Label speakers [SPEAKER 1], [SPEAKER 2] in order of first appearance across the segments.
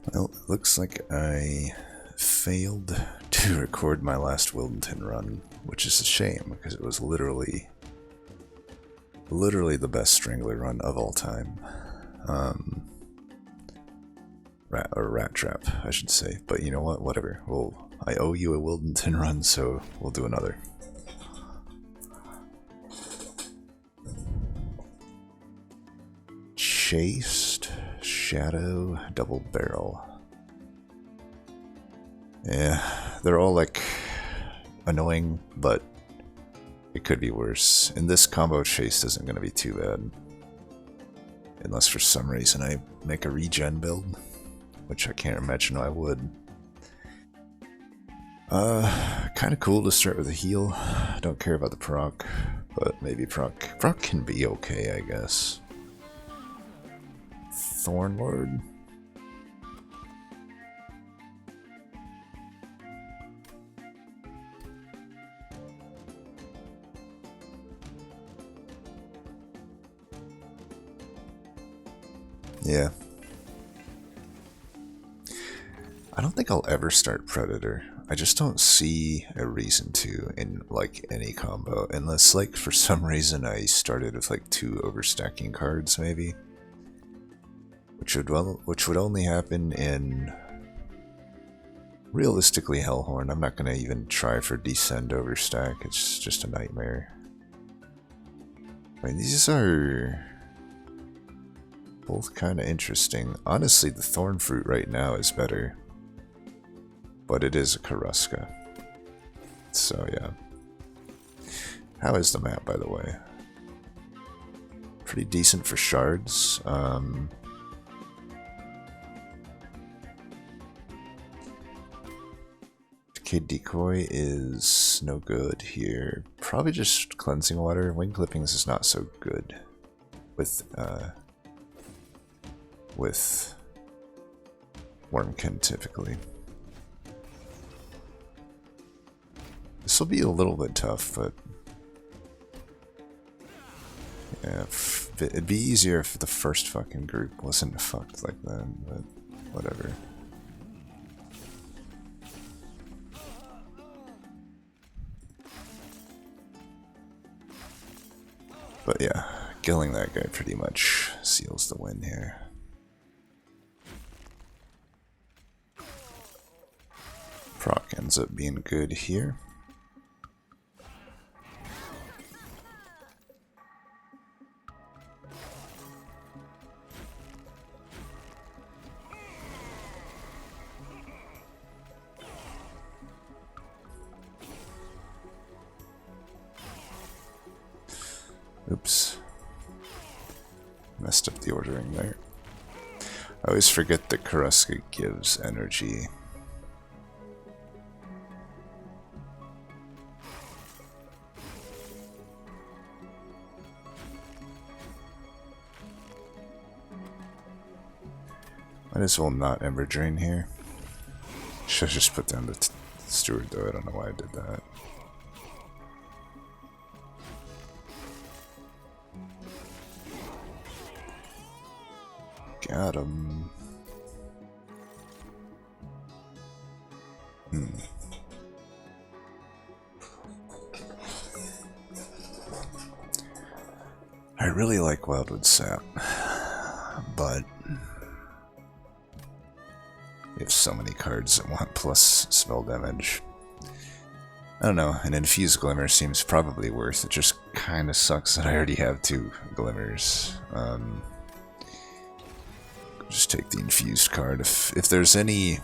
[SPEAKER 1] Well, it looks like I failed to record my last Wildenton run, which is a shame because it was literally the best Strangler run of all time. Rat Trap, I should say. But you know what? Whatever. I owe you a Wildenton run, so we'll do another. Chased Shadow Double Barrel. Yeah, they're all like annoying, but it could be worse. And this combo chase isn't going to be too bad. Unless for some reason I make a regen build, which I can't imagine I would. Kind of cool to start with a heal. I don't care about the proc, but maybe proc can be okay, I guess. Thornlord. Yeah. I don't think I'll ever start Predator. I just don't see a reason to in like any combo, unless like for some reason I started with like 2 overstacking cards maybe, which would only happen in realistically Hellhorn. I'm not gonna even try for Descend overstack. It's just a nightmare. I mean, these are both kind of interesting. Honestly, the Thorn Fruit right now is better. But it is a Karuska. So, yeah. How is the map, by the way? Pretty decent for shards. Decayed Decoy is no good here. Probably just Cleansing Water. Wing Clippings is not so good with Wormkin typically. This will be a little bit tough, but yeah, it'd be easier if the first fucking group wasn't fucked like that, but whatever. But yeah, killing that guy pretty much seals the win here. Proc ends up being good here. Oops. Messed up the ordering there. I always forget that Karuska gives energy. Might as well not Ember Drain here. Should just put down the Steward though, I don't know why I did that. Got him. I really like Wildwood Sap, but we have so many cards that want plus spell damage. I don't know, an Infused Glimmer seems probably worth it. Just kind of sucks that I already have 2 Glimmers. Just take the Infused card. If there's any,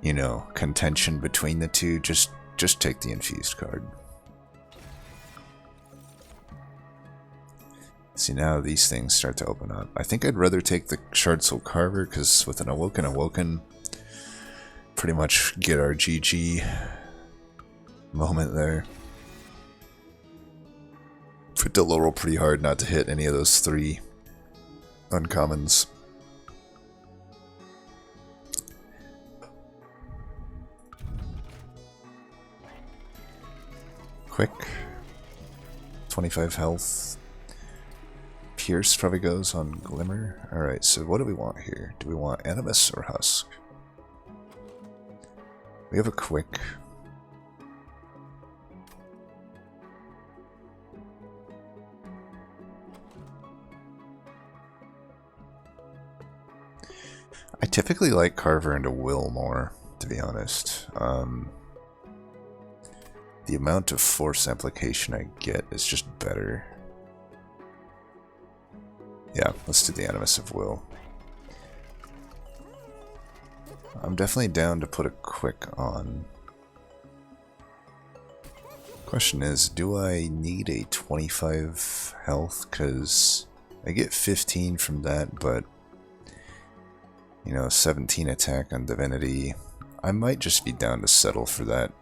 [SPEAKER 1] you know, contention between the two, just take the Infused card. See, now these things start to open up. I think I'd rather take the Shard Soul Carver, because with an Awoken, pretty much get our GG moment there. Put the roll pretty hard not to hit any of those 3 uncommons. Quick. 25 health. Pierce probably goes on Glimmer. Alright, so what do we want here? Do we want Animus or Husk? We have a quick. I typically like Carver into Will more, to be honest. The amount of force application I get is just better. Yeah, let's do the Animus of Will. I'm definitely down to put a quick on. Question is, do I need a 25 health? Because I get 15 from that, but, you know, 17 attack on Divinity. I might just be down to settle for that.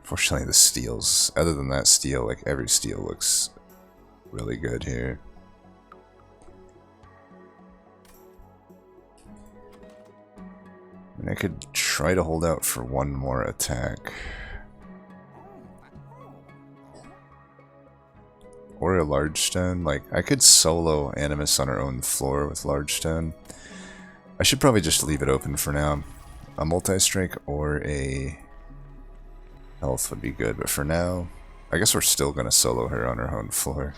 [SPEAKER 1] Fortunately, the steals, other than that steal, like every steal looks really good here. And I could try to hold out for one more attack. Or a large stone. Like, I could solo Animus on our own floor with large stone. I should probably just leave it open for now. A multi-strike or a health would be good, but for now, I guess we're still going to solo her on her own floor.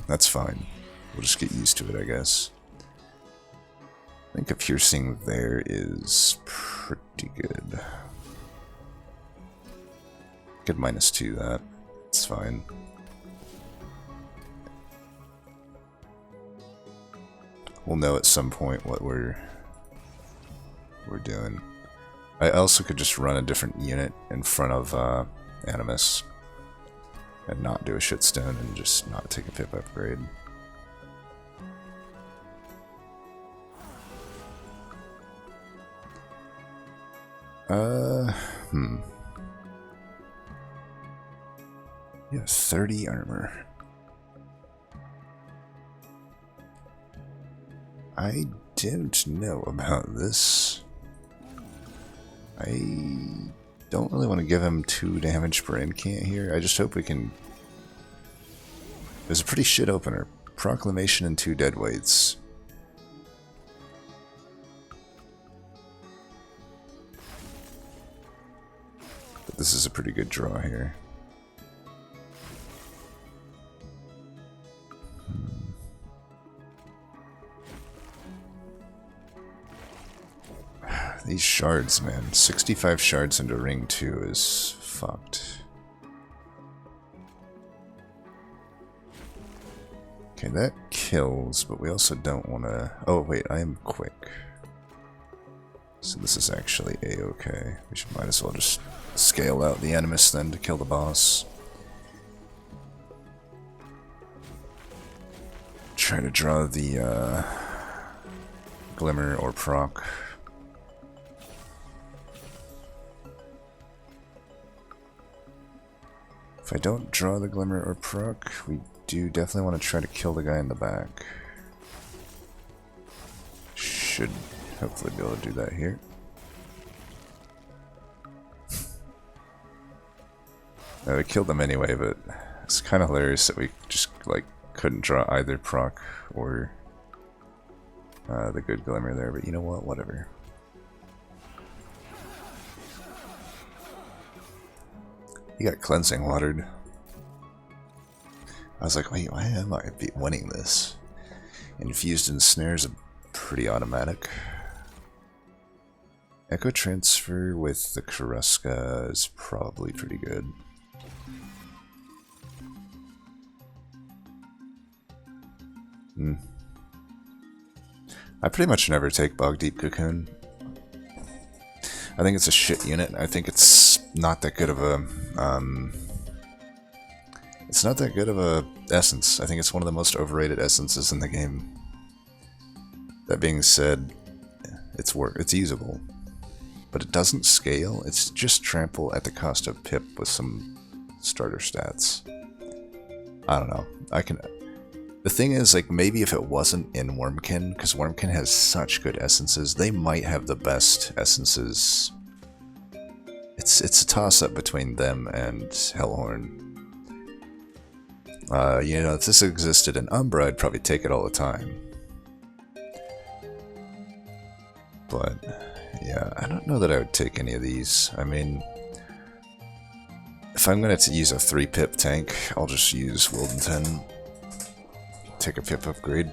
[SPEAKER 1] That's fine. We'll just get used to it, I guess. I think a piercing there is pretty good. Could -2 that. It's fine. We'll know at some point what we're doing. I also could just run a different unit in front of Animus and not do a shitstone and just not take a pip upgrade. Yeah, 30 armor. I don't know about this. I don't really want to give him 2 damage per incant here. I just hope we can... It was a pretty shit opener. Proclamation and 2 deadweights. But this is a pretty good draw here. These shards, man. 65 shards into ring 2 is fucked. Okay, that kills, but we also don't want to... Oh, wait, I am quick. So this is actually a-okay. We should might as well just scale out the Animus then to kill the boss. Try to draw the Glimmer or proc. If I don't draw the Glimmer or proc, we do definitely want to try to kill the guy in the back. Should hopefully be able to do that here. We killed them anyway, but it's kind of hilarious that we just like couldn't draw either proc or the good Glimmer there, but you know what, whatever. He got cleansing watered. I was like, wait, why am I winning this? Infused Ensnare's pretty automatic. Echo Transfer with the Karuska is probably pretty good. I pretty much never take Bog Deep Cocoon. I think it's a shit unit. I think it's not that good of a it's not that good of a essence. I think it's one of the most overrated essences in the game. That being said, it's usable, but it doesn't scale. It's just trample at the cost of pip with some starter stats. I don't know. The thing is, like, maybe if it wasn't in Wormkin, because Wormkin has such good essences, they might have the best essences. It's a toss-up between them and Hellhorn. You know, if this existed in Umbra, I'd probably take it all the time. But, yeah, I don't know that I would take any of these. I mean, if I'm going to use a 3-pip tank, I'll just use Wildenton. Take a pip upgrade.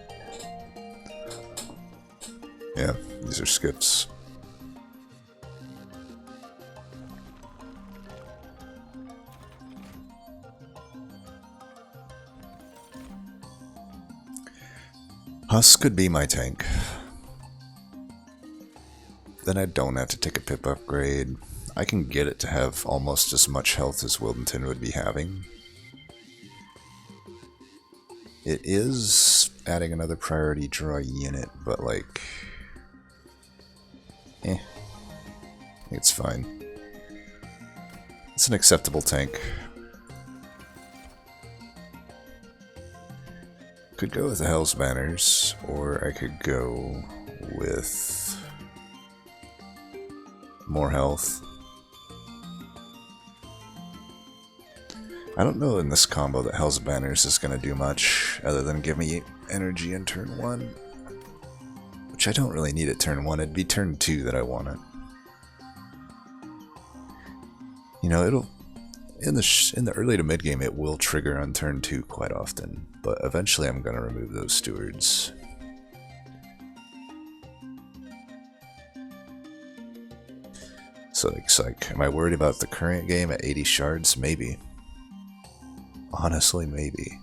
[SPEAKER 1] Yeah, these are skips. Husk could be my tank. Then I don't have to take a pip upgrade. I can get it to have almost as much health as Wildenton would be having. It is adding another priority draw unit, but like... it's fine. It's an acceptable tank. Could go with the Hell's Banners, or I could go with more health. I don't know in this combo that Hell's Banners is going to do much other than give me energy in turn 1. Which I don't really need at turn 1, it'd be turn 2 that I want it. You know, it'll... In the early to mid game, it will trigger on turn 2 quite often, but eventually I'm going to remove those stewards. So it's like, am I worried about the current game at 80 shards? Maybe. Honestly, maybe.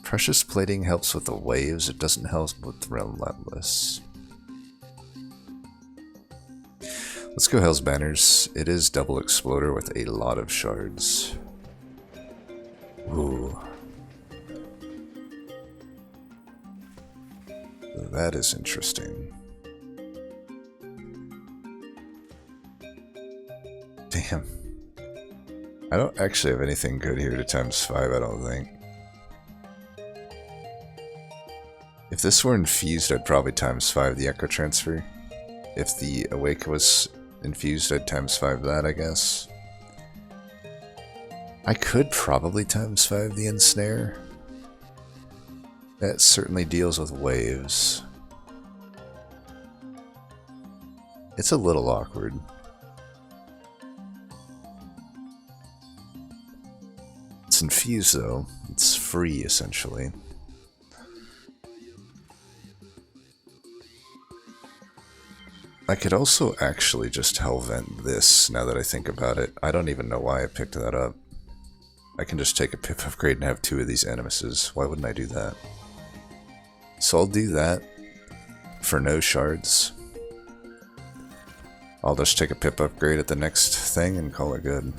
[SPEAKER 1] Precious Plating helps with the waves, it doesn't help with Relentless. Let's go Hell's Banners. It is double Exploder with a lot of shards. Ooh. That is interesting. Damn. I don't actually have anything good here to ×5, I don't think. If this were infused, I'd probably ×5 the Echo Transfer. If the Awake was infused, I'd ×5 that, I guess. I could probably ×5 the Ensnare. That certainly deals with waves. It's a little awkward. It's infused though. It's free essentially. I could also actually just Hellvent this, now that I think about it. I don't even know why I picked that up. I can just take a pip upgrade and have 2 of these Animuses. Why wouldn't I do that? So I'll do that for no shards. I'll just take a pip upgrade at the next thing and call it good.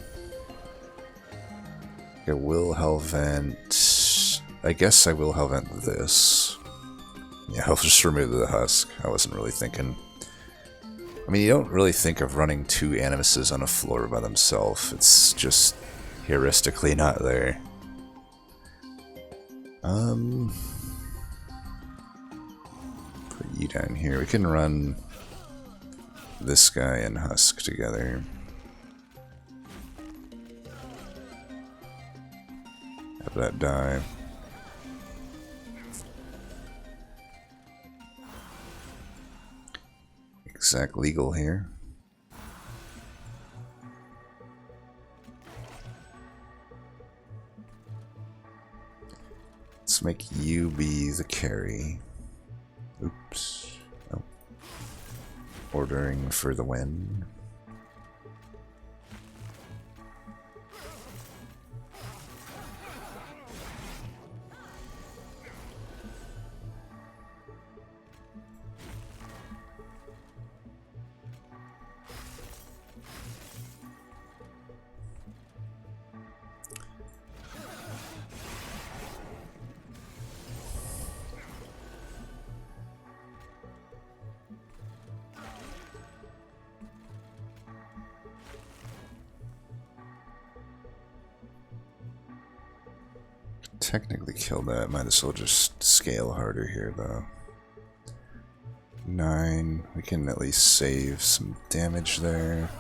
[SPEAKER 1] I will Hellvent... I guess I will Hellvent this. Yeah, I'll just remove the Husk. I wasn't really thinking... I mean, you don't really think of running 2 Animuses on a floor by themselves. It's just heuristically not there. Put you down here. We can run this guy and Husk together. Have that die. Exact legal here. Let's make you be the carry. Oops. Oh. Ordering for the win. Technically kill that. Might as well just scale harder here, though. 9. We can at least save some damage there.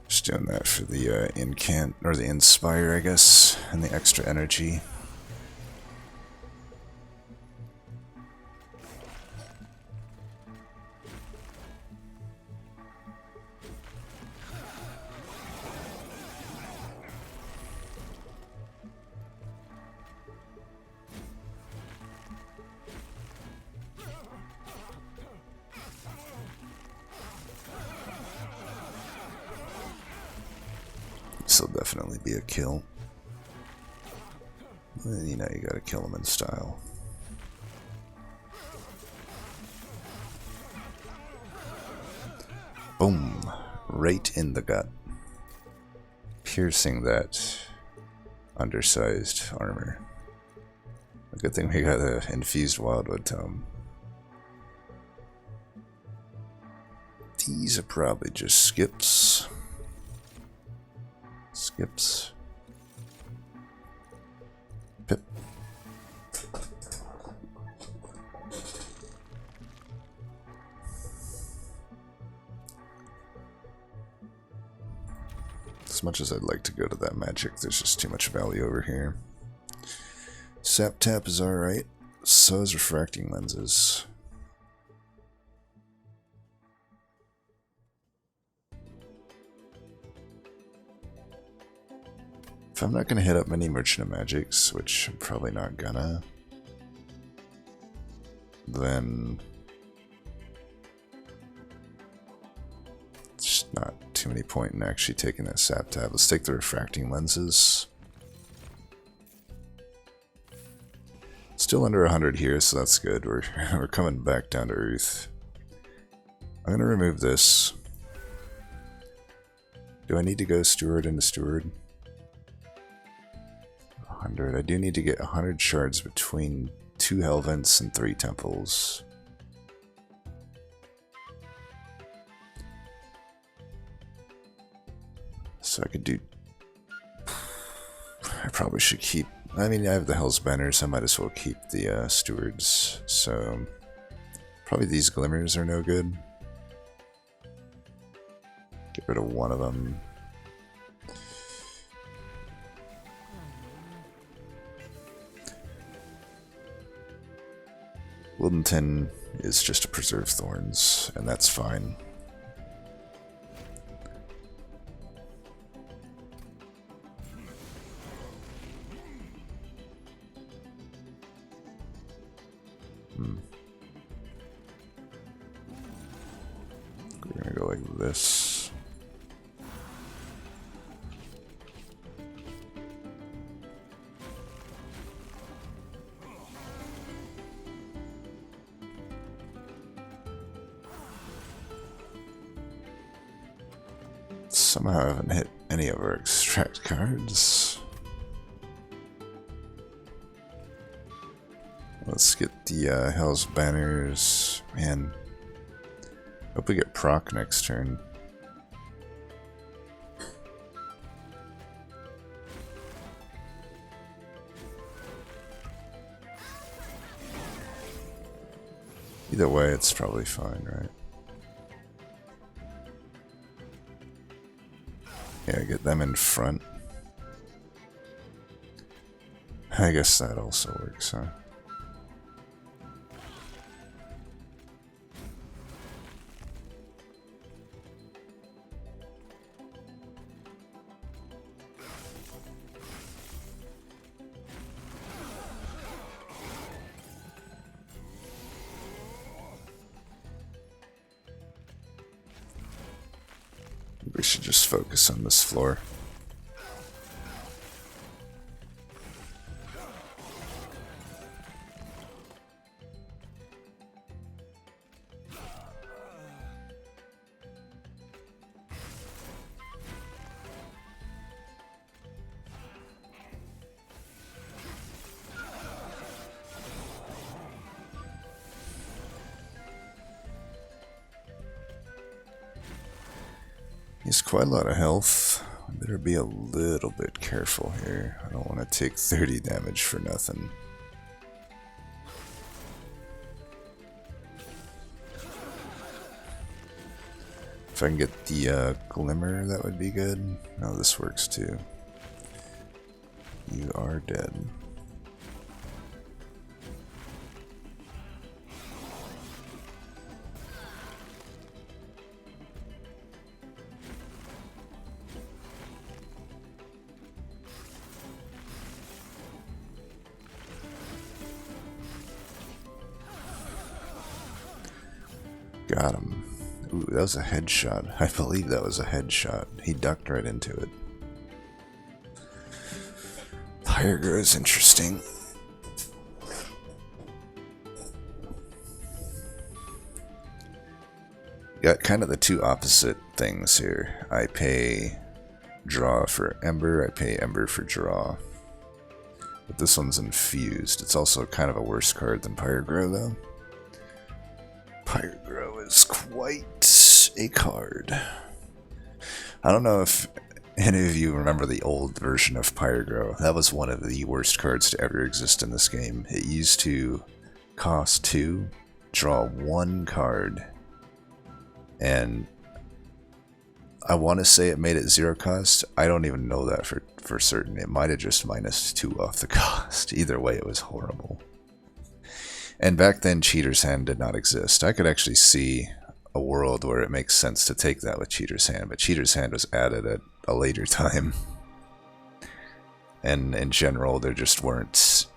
[SPEAKER 1] Just doing that for the incant, or the inspire, I guess, and the extra energy. This'll definitely be a kill. You know, you gotta kill him in style. Boom! Right in the gut. Piercing that undersized armor. A good thing we got an infused wildwood tome. These are probably just skips. Skips. Pip. As much as I'd like to go to that magic, there's just too much value over here. Sap tap is alright. So is refracting lenses. If I'm not going to hit up many Merchant of Magics, which I'm probably not gonna, then it's just not too many point in actually taking that sap tab. Let's take the refracting lenses. Still under 100 here, so that's good. We're coming back down to earth. I'm going to remove this. Do I need to go steward into steward? 100. I do need to get 100 shards between 2 hell vents and 3 temples. So I could do... I probably should keep... I mean, I have the Hell's Banners, I might as well keep the stewards. So probably these glimmers are no good. Get rid of one of them. Wildenton is just a preserve thorns, and that's fine. We're gonna go like this. Somehow I haven't hit any of our extract cards. Let's get the Hell's Banners. Man, hope we get proc next turn. Either way, it's probably fine, right? Yeah, get them in front. I guess that also works, huh? We should just focus on this floor. He's quite a lot of health. I better be a little bit careful here. I don't want to take 30 damage for nothing. If I can get the glimmer, that would be good. No, this works too. You are dead. Got him. Ooh, that was a headshot. I believe that was a headshot. He ducked right into it. Pyro is interesting. Got kind of the two opposite things here. I pay draw for Ember, I pay Ember for draw. But this one's infused. It's also kind of a worse card than Pyro though. Pyro is quite a card. I don't know if any of you remember the old version of Pyro. That was one of the worst cards to ever exist in this game. It used to cost 2, draw 1 card, and I want to say it made it 0 cost. I don't even know that for certain. It might have just -2 off the cost. Either way, it was horrible. And back then, Cheater's Hand did not exist. I could actually see a world where it makes sense to take that with Cheater's Hand, but Cheater's Hand was added at a later time. And in general, there just weren't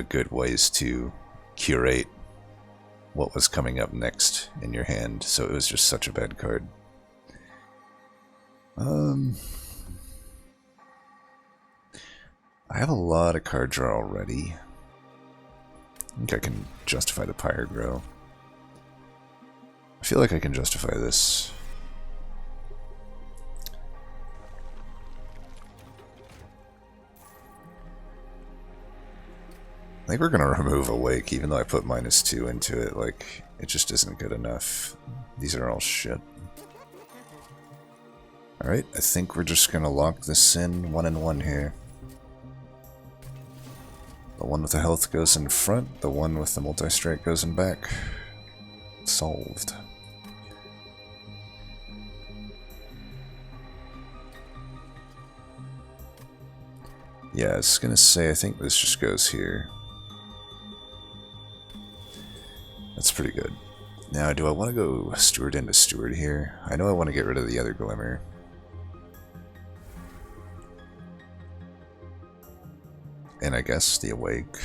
[SPEAKER 1] good ways to curate what was coming up next in your hand, so it was just such a bad card. I have a lot of card draw already. I think I can justify the Pyro. I feel like I can justify this. I think we're going to remove Awake, even though I put -2 into it. Like, it just isn't good enough. These are all shit. Alright, I think we're just going to lock this in 1 and 1 here. The one with the health goes in front, the one with the multi-strike goes in back. Solved. Yeah, I was gonna say, I think this just goes here. That's pretty good. Now, do I want to go Steward into Steward here? I know I want to get rid of the other Glimmer. And I guess the Awake.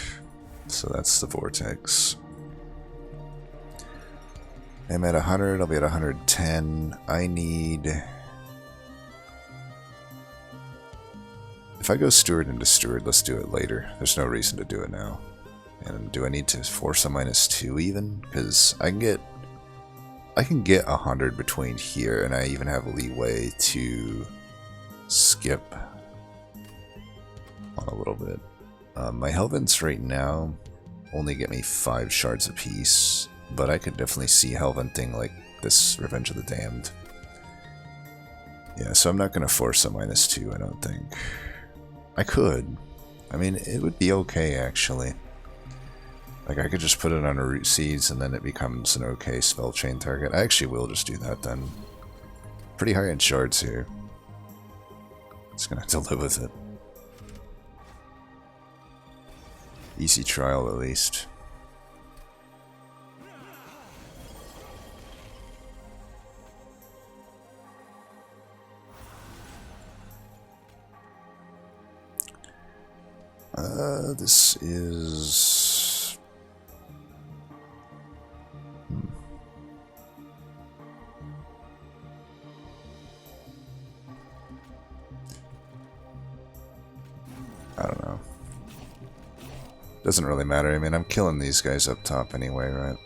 [SPEAKER 1] So that's the Vortex. I'm at 100, I'll be at 110. I need... If I go Steward into Steward, let's do it later. There's no reason to do it now. And do I need to force a -2 even? Because I can get 100 between here, and I even have leeway to skip on a little bit. My Helvins right now only get me 5 shards apiece, but I could definitely see Helventing like this Revenge of the Damned. Yeah, so I'm not going to force a -2, I don't think. I could. I mean, it would be okay, actually. Like, I could just put it on a Root Seeds, and then it becomes an okay spell chain target. I actually will just do that, then. Pretty high in shards here. Just gonna have to live with it. Easy trial, at least. This is... I don't know. Doesn't really matter. I mean, I'm killing these guys up top anyway, right?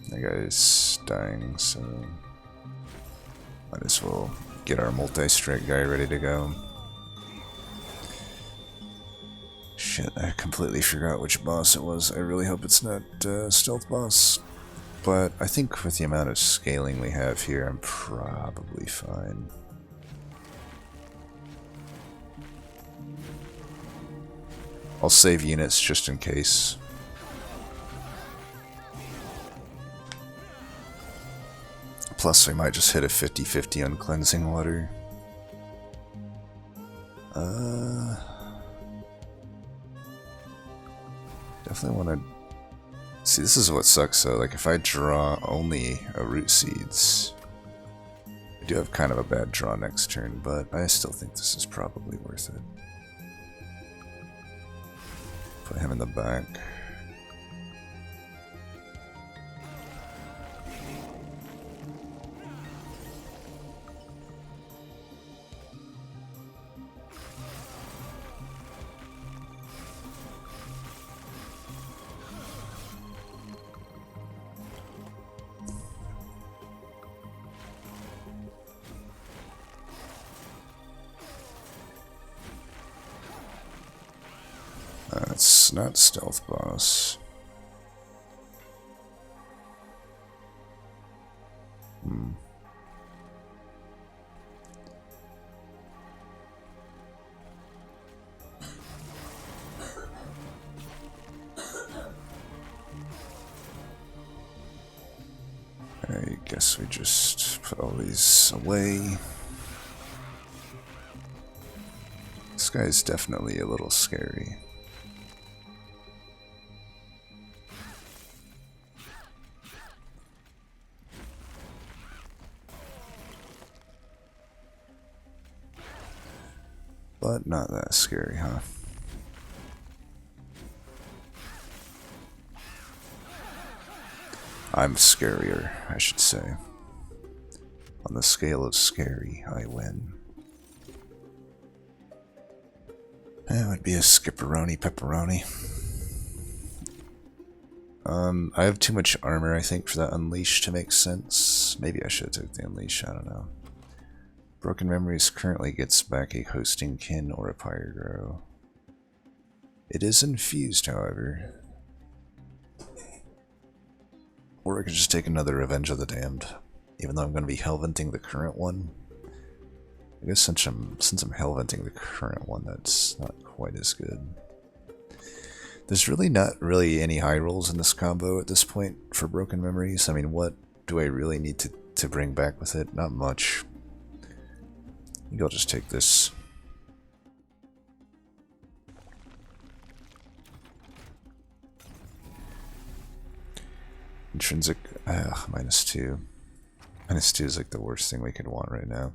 [SPEAKER 1] That guy's dying, so... might as well get our multi-strike guy ready to go. Shit, I completely forgot which boss it was. I really hope it's not Stealth Boss. But I think with the amount of scaling we have here, I'm probably fine. I'll save units just in case. Plus, I might just hit a 50-50 on cleansing water. Definitely want to... See, this is what sucks though. Like, if I draw only a root seeds, I do have kind of a bad draw next turn, but I still think this is probably worth it. Put him in the back. It's not stealth boss. I guess we just put all these away. This guy's definitely a little scary. But not that scary, huh? I'm scarier, I should say. On the scale of scary, I win. That would be a skipperoni pepperoni. I have too much armor, I think, for that unleash to make sense. Maybe I should have took the unleash, I don't know. Broken Memories currently gets back a hosting kin or a pyro. It is infused, however. Or I could just take another Revenge of the Damned, even though I'm going to be hellventing the current one. I guess since I'm hellventing the current one, that's not quite as good. There's really not any high rolls in this combo at this point for Broken Memories. I mean, what do I really need to bring back with it? Not much. I think I'll just take this. Intrinsic, -2. -2 is like the worst thing we could want right now.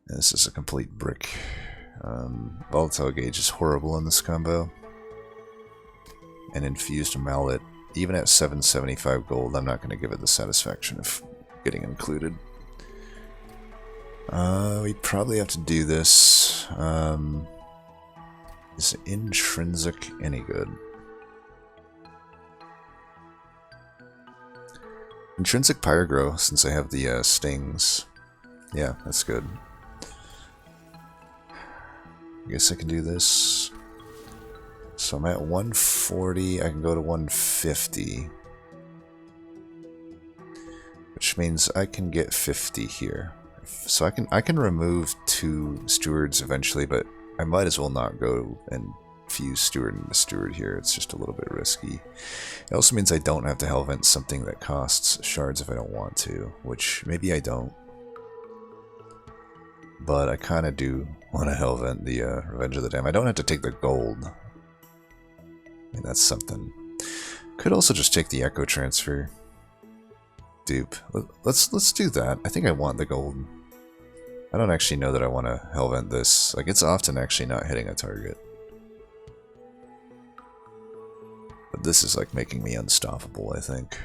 [SPEAKER 1] And this is a complete brick. Volatile Gauge is horrible in this combo. And Infused Mallet, even at 775 gold, I'm not going to give it the satisfaction of getting included. We probably have to do this. Is Intrinsic any good? Intrinsic Pyrogrow, since I have the stings. Yeah, that's good. I guess I can do this. So I'm at 140, I can go to 150. Which means I can get 50 here. So I can remove 2 stewards eventually, but I might as well not go and fuse steward into steward here. It's just a little bit risky. It also means I don't have to hellvent something that costs shards if I don't want to, which maybe I don't. But I kind of do want to hellvent the Revenge of the Damned. I don't have to take the gold. I mean, that's something. Could also just take the Echo Transfer. Dupe. Let's do that. I think I want the gold. I don't actually know that I want to hellvent this. Like, it's often actually not hitting a target. But this is like making me unstoppable, I think.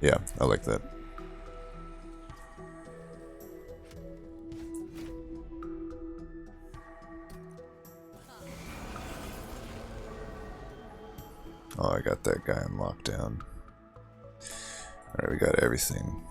[SPEAKER 1] Yeah, I like that. Oh, I got that guy on lockdown. Alright, we got everything.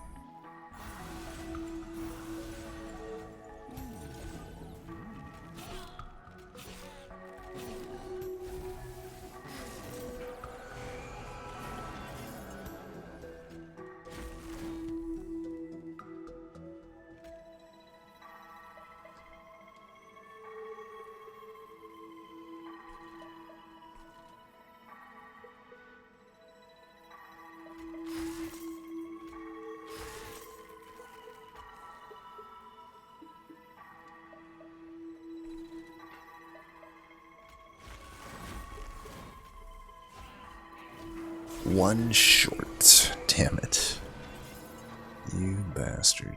[SPEAKER 1] One short. Damn it. You bastard.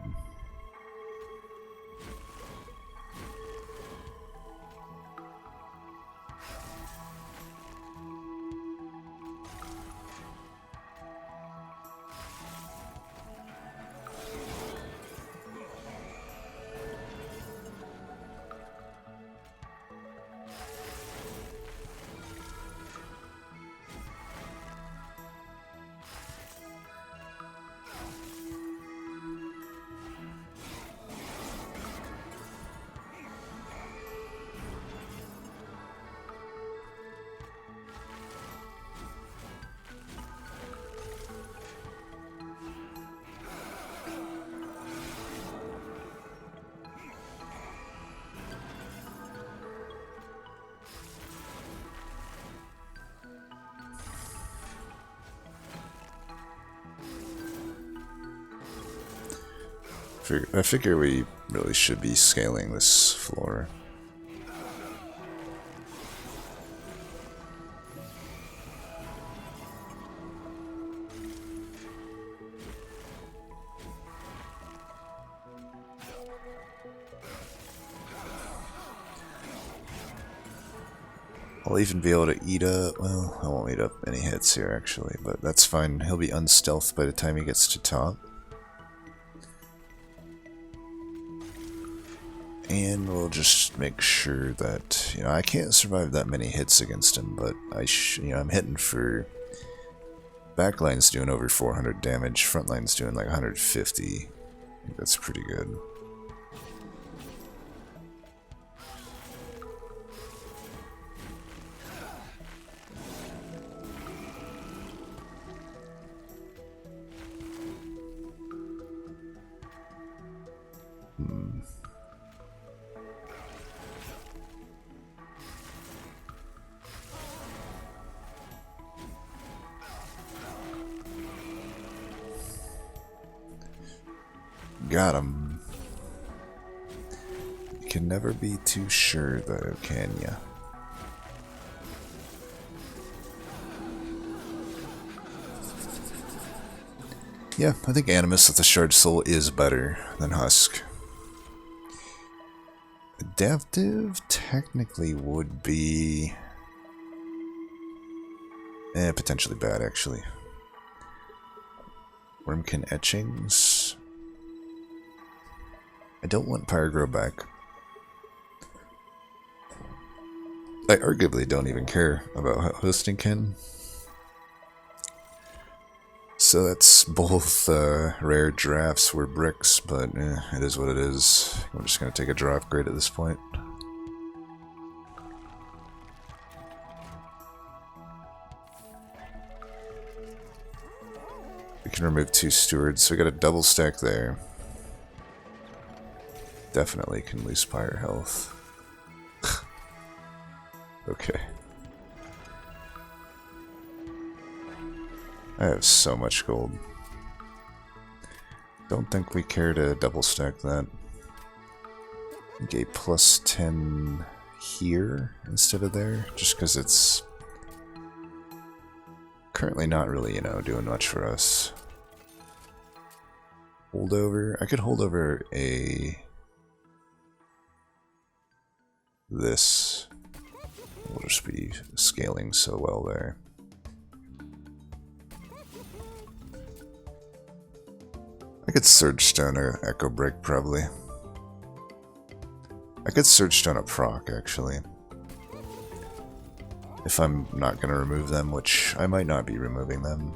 [SPEAKER 1] I figure we really should be scaling this floor. I'll even be able to eat up. Well, I won't eat up any hits here actually, but that's fine. He'll be unstealthed by the time he gets to top. And we'll just make sure that, I can't survive that many hits against him, but I'm hitting for... Backline's doing over 400 damage, frontline's doing like 150. I think that's pretty good. Got him. You can never be too sure, though, can ya? Yeah, I think Animus with the Shard Soul is better than Husk. Adaptive technically would be... potentially bad, actually. Wormkin Etchings... I don't want Pyrogrow back. I arguably don't even care about hosting Kin. So that's both rare drafts were bricks, but it is what it is. I'm just going to take a draw upgrade at this point. We can remove 2 stewards, so we got a double stack there. Definitely can lose Pyre health. Okay. I have so much gold. Don't think we care to double stack that. Get plus 10 here instead of there, just because it's currently not really, doing much for us. Holdover. I could hold over this. We'll just be scaling so well there. I could Surge Stone a Echo Break probably. I could Surge Stone a proc actually. If I'm not going to remove them, which I might not be removing them.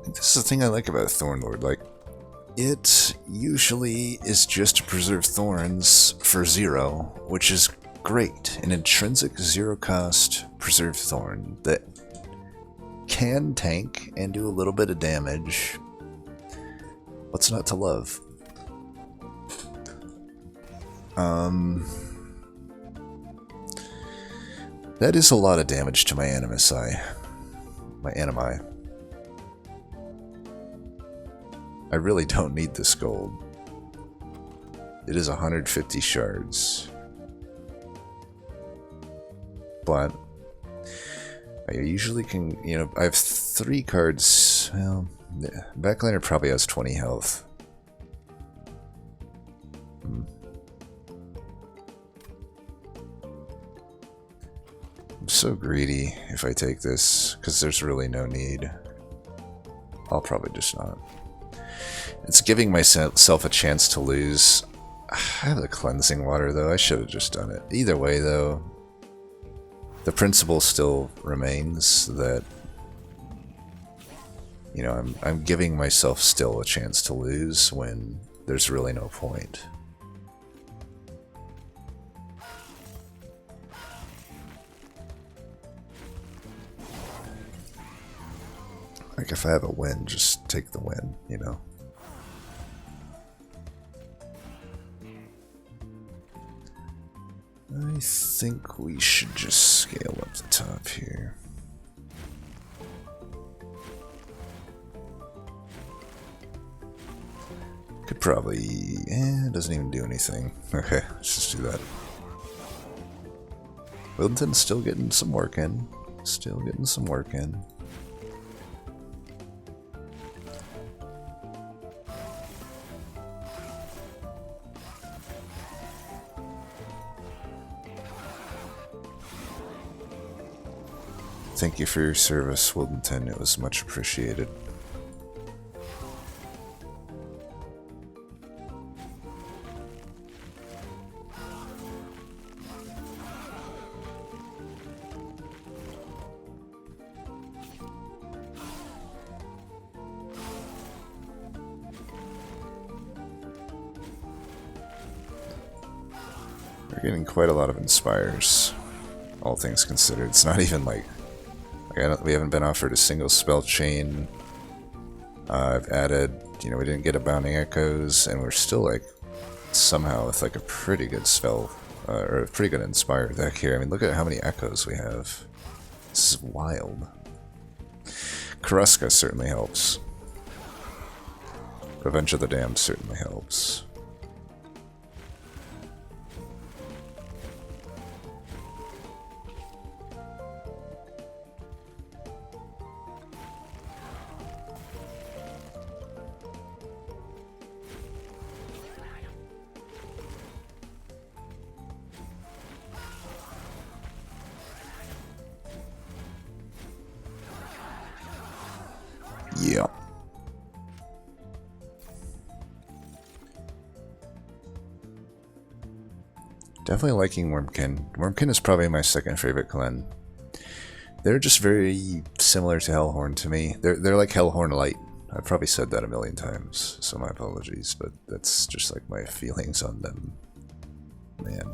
[SPEAKER 1] This is the thing I like about Thornlord, like, it usually is just to preserve thorns for 0, which is great. An intrinsic 0 cost preserve thorn that can tank and do a little bit of damage. What's not to love? That is a lot of damage to my Animus Eye. My Animi. I really don't need this gold. It is 150 shards. But I usually can, you know, I have 3 cards. Well, backliner probably has 20 health. I'm so greedy if I take this, because there's really no need. I'll probably just not. It's giving myself a chance to lose. I have the cleansing water, though. I should have just done it. Either way, though, the principle still remains that, you know, I'm giving myself still a chance to lose when there's really no point. Like, if I have a win, just take the win, you know? I think we should just scale up the top here. Could probably... it doesn't even do anything. Okay, let's just do that. Wildon's still getting some work in. Still getting some work in. Thank you for your service, Wildon. It was much appreciated. We're getting quite a lot of inspires, all things considered. It's not even like we haven't been offered a single spell chain. I've added, you know, we didn't get a Bounding Echoes, and we're still like somehow with like a pretty good spell, or a pretty good Inspire deck here. I mean, look at how many Echoes we have. This is wild. Karuska certainly helps. Revenge of the Damned certainly helps. Yeah. Definitely liking Wormkin. Wormkin is probably my second favorite clan. They're just very similar to Hellhorn to me. They're like Hellhorn Light. I've probably said that a million times, so my apologies, but that's just like my feelings on them. Man.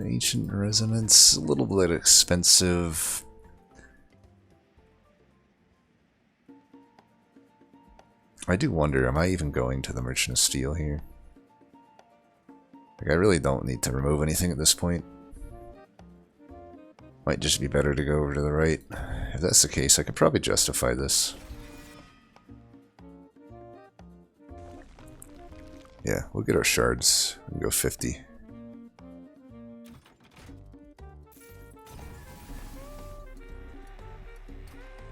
[SPEAKER 1] Ancient Resonance, a little bit expensive. I do wonder, am I even going to the Merchant of Steel here? Like, I really don't need to remove anything at this point. Might just be better to go over to the right. If that's the case, I could probably justify this. Yeah, we'll get our shards and go 50.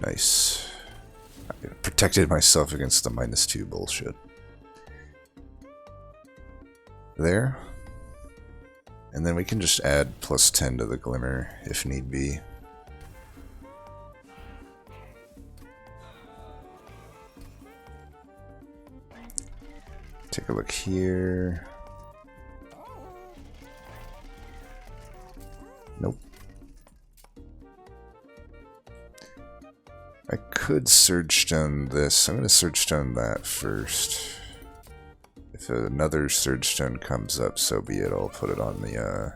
[SPEAKER 1] Nice. I protected myself against the -2 bullshit. There. And then we can just add +10 to the Glimmer if need be. Take a look here. Nope. I could Surge Stone this. I'm going to Surge Stone that first. If another Surge Stone comes up, so be it. I'll put it on the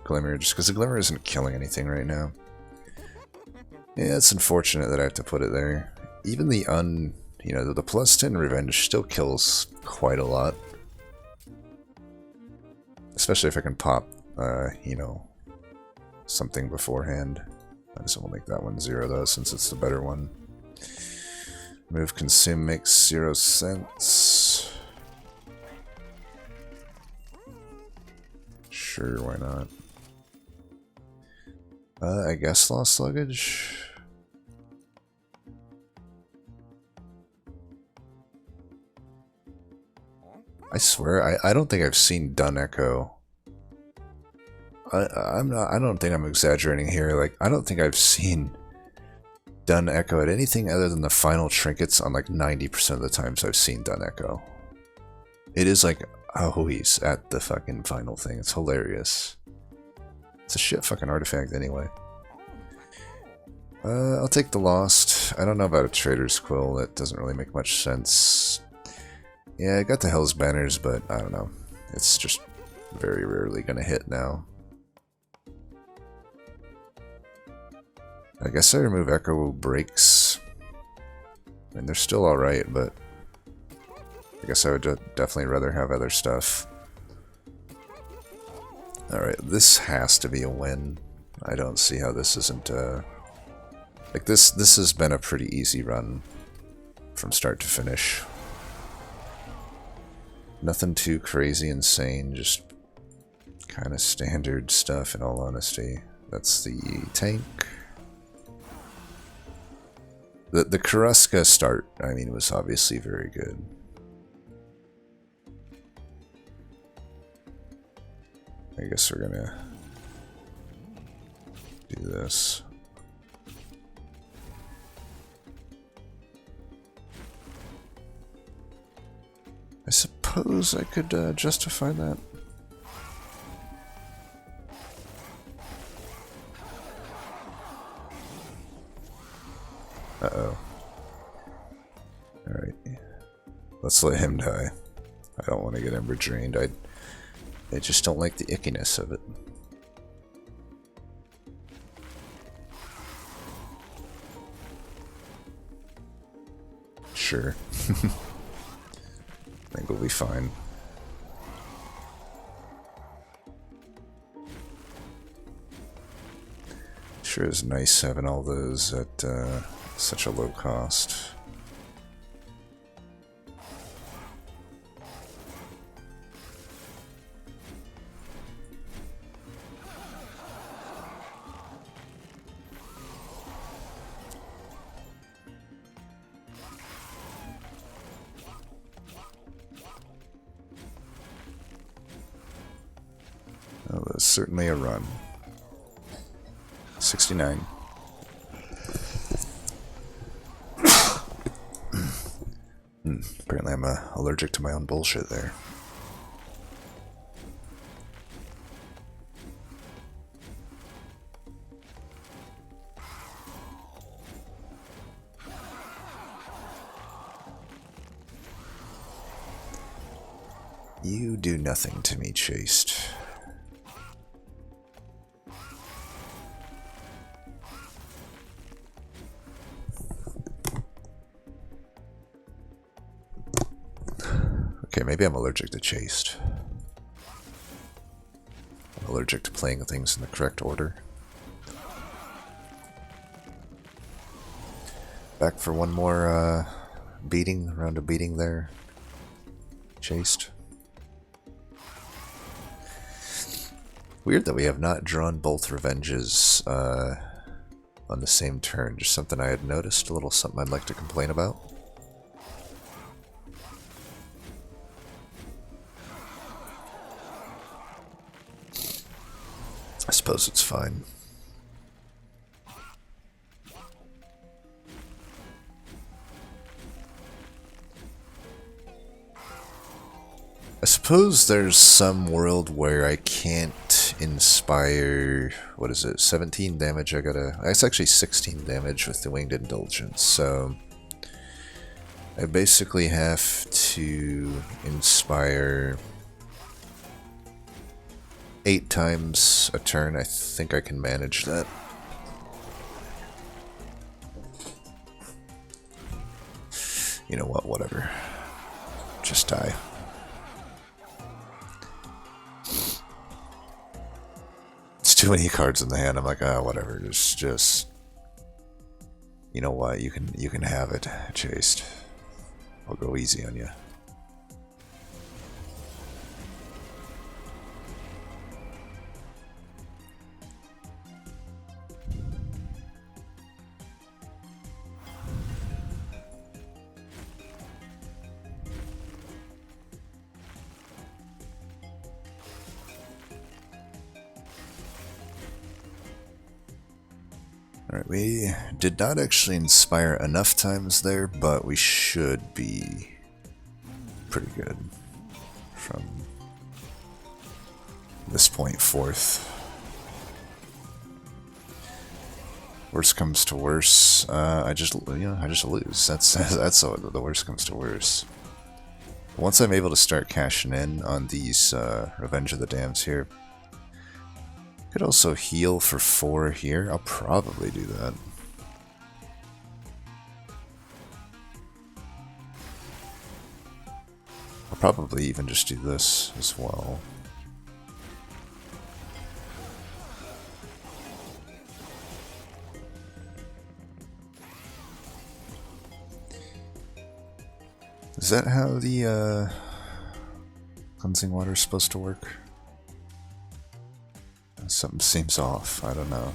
[SPEAKER 1] Glimmer, just because the Glimmer isn't killing anything right now. Yeah, it's unfortunate that I have to put it there. Even the you know, the +10 Revenge still kills quite a lot. Especially if I can pop, you know, something beforehand. I just will make that one 0 though, since it's the better one. Move consume makes 0 sense. Sure, why not? I guess lost luggage. I swear, I don't think I've seen Dun Echo. I don't think I'm exaggerating here. Like, I don't think I've seen Dun Echo at anything other than the final trinkets on like 90% of the times I've seen Dun Echo. It is like always at the fucking final thing. It's hilarious. It's a shit fucking artifact anyway. I'll take the Lost. I don't know about a Trader's Quill. That doesn't really make much sense. Yeah, I got the Hell's Banners, but I don't know. It's just very rarely gonna hit now. I guess I remove Echo Breaks. I mean, they're still alright, but I guess I would definitely rather have other stuff. Alright, this has to be a win. I don't see how this isn't, like, this has been a pretty easy run from start to finish. Nothing too crazy insane, just kind of standard stuff in all honesty. That's the tank. The Karuska start, I mean, was obviously very good. I guess we're gonna do this. I suppose I could justify that. Uh-oh. Alright. Let's let him die. I don't want to get Ember drained. I just don't like the ickiness of it. Sure. I think we'll be fine. Sure is nice having all those at such a low cost. Oh, that's certainly a run. 69. Apparently I'm allergic to my own bullshit there. You do nothing to me, Chaste. Okay, maybe I'm allergic to Chaste. I'm allergic to playing things in the correct order. Back for one more beating, round of beating there. Chaste. Weird that we have not drawn both Revenges on the same turn. Just something I had noticed, a little something I'd like to complain about. I suppose it's fine. I suppose there's some world where I can't inspire, what is it, 17 damage. It's actually 16 damage with the Winged Indulgence, so I basically have to inspire 8 times a turn. I think I can manage that. You know what, whatever. Just die. It's too many cards in the hand. I'm like, ah, whatever. Just You know what? You can have it, Chased. I'll go easy on you. Alright, we did not actually inspire enough times there, but we should be pretty good from this point forth. Worst comes to worse, I just lose. That's all, the worst comes to worse. Once I'm able to start cashing in on these Revenge of the Dams here, could also heal for 4 here. I'll probably do that. I'll probably even just do this as well. Is that how the cleansing water is supposed to work? Something seems off, I don't know.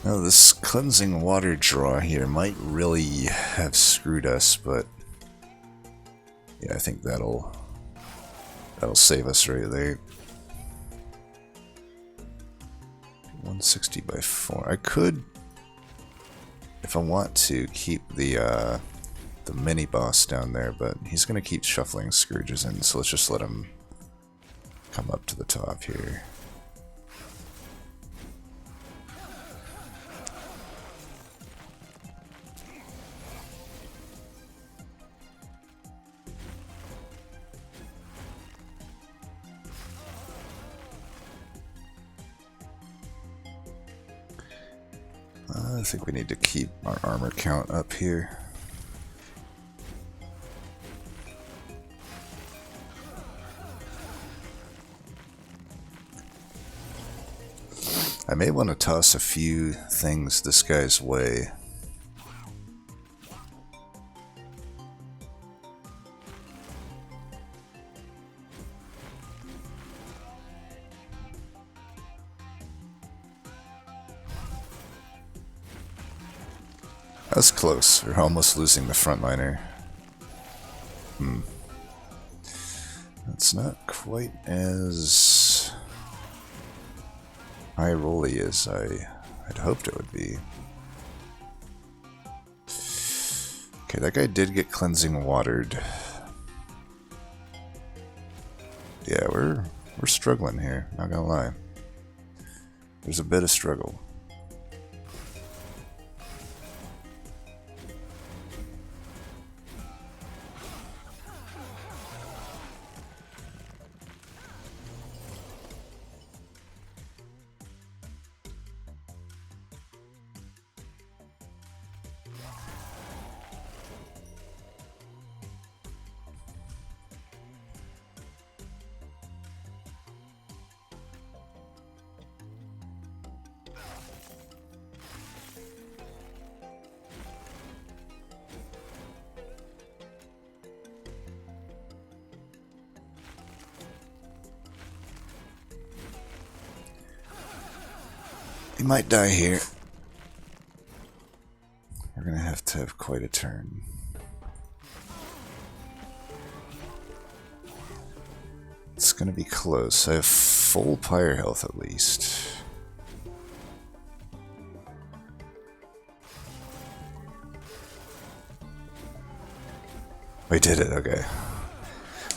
[SPEAKER 1] Now this cleansing water draw here might really have screwed us, but yeah, I think that'll save us right there. 160 by 4. I could, if I want to, keep the mini boss down there, but he's gonna keep shuffling Scourges in, so let's just let him come up to the top here. I think we need to keep our armor count up here. I may want to toss a few things this guy's way. That's close. We're almost losing the frontliner. That's not quite as high rolly as I'd hoped it would be. Okay, that guy did get cleansing watered. Yeah, we're struggling here, not gonna lie. There's a bit of struggle. He might die here. We're gonna have to have quite a turn. It's gonna be close. I have full pyre health at least. We did it, okay.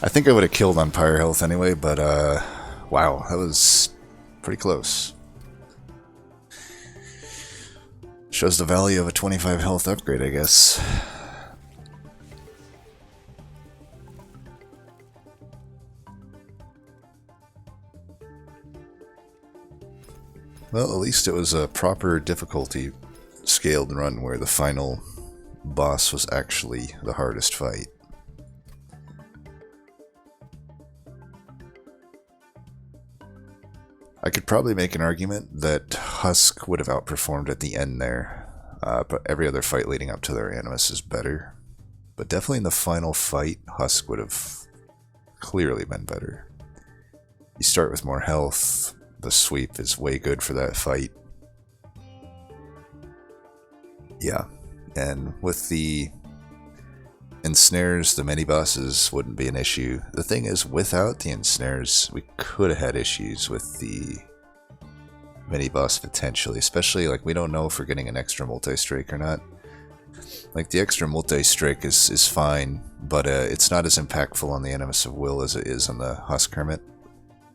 [SPEAKER 1] I think I would have killed on pyre health anyway, but wow, that was pretty close. Shows the value of a 25 health upgrade, I guess. Well, at least it was a proper difficulty scaled run where the final boss was actually the hardest fight. I could probably make an argument that Husk would have outperformed at the end there, but every other fight leading up to their Animus is better. But definitely in the final fight, Husk would have clearly been better. You start with more health, the sweep is way good for that fight. Yeah, and with the ensnares, the mini-bosses wouldn't be an issue. The thing is, without the ensnares, we could have had issues with the mini-boss potentially, especially, like, we don't know if we're getting an extra multi-strike or not. Like, the extra multi-strike is fine, but it's not as impactful on the Animus of Will as it is on the Husk Hermit.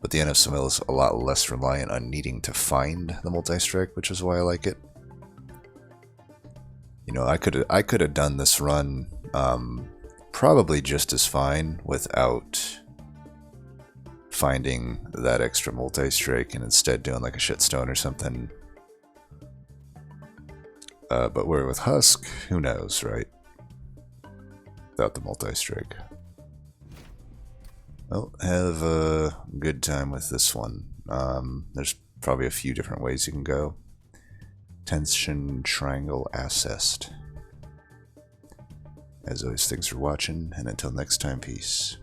[SPEAKER 1] But the Animus of Will is a lot less reliant on needing to find the multi-strike, which is why I like it. You know, I could have done this run probably just as fine without finding that extra multi-strike and instead doing like a shitstone or something. But where with Husk, who knows, right? Without the multi-strike. Well, have a good time with this one. There's probably a few different ways you can go. Tension Triangle Assessed. As always, thanks for watching, and until next time, peace.